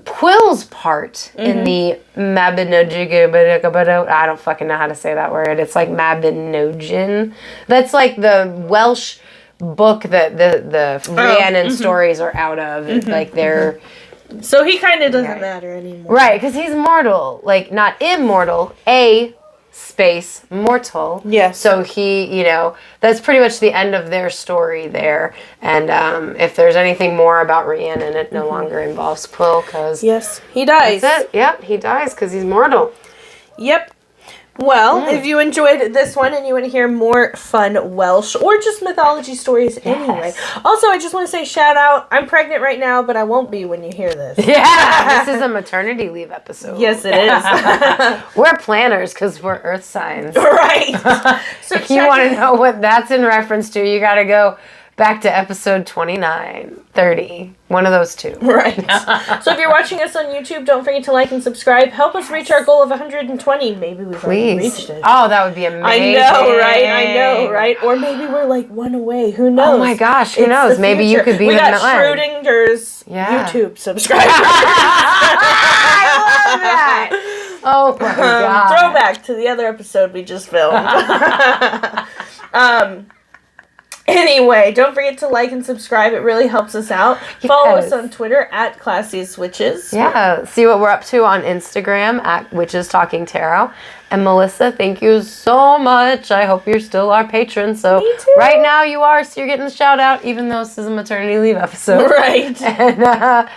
Speaker 2: Pwyll's part in the Mabinogion. I don't fucking know how to say that word. It's like Mabinogion. That's like the Welsh book that the Rhiannon stories are out of. Like they're.
Speaker 1: So he kind of doesn't matter anymore.
Speaker 2: Right, because he's mortal. Like, not immortal. Space mortal.
Speaker 1: Yes.
Speaker 2: So he, that's pretty much the end of their story there. And if there's anything more about Rhiannon, it no longer involves Pwyll, because
Speaker 1: yes, he dies.
Speaker 2: That's it. Yep, he dies because he's mortal.
Speaker 1: Yep. Well, if you enjoyed this one and you want to hear more fun Welsh or just mythology stories anyway. Also, I just want to say shout out. I'm pregnant right now, but I won't be when you hear this.
Speaker 2: Yeah, this is a maternity leave episode.
Speaker 1: Yes, it is.
Speaker 2: We're planners because we're earth signs.
Speaker 1: Right.
Speaker 2: So if you want to know what that's in reference to, you got to go back to episode 29, 30. One of those two.
Speaker 1: Right. So if you're watching us on YouTube, don't forget to like and subscribe. Help us reach our goal of 120. Maybe we've already reached it.
Speaker 2: Oh, that would be amazing.
Speaker 1: I know, right? Or maybe we're like one away. Who knows?
Speaker 2: Oh my gosh, who knows? Maybe you could be the
Speaker 1: got Schrodinger's YouTube subscriber.
Speaker 2: I love that. Oh my god.
Speaker 1: Throwback to the other episode we just filmed. Anyway, don't forget to like and subscribe. It really helps us out. Yes. Follow us on Twitter at ClassySwitches.
Speaker 2: Yeah. See what we're up to on Instagram at WitchesTalkingTarot. And Melissa, thank you so much. I hope you're still our patron. So
Speaker 1: me too.
Speaker 2: Right now you are, so you're getting the shout out, even though this is a maternity leave episode.
Speaker 1: Right.
Speaker 2: And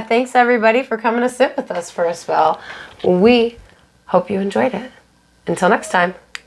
Speaker 2: thanks everybody for coming to sit with us for a spell. We hope you enjoyed it. Until next time.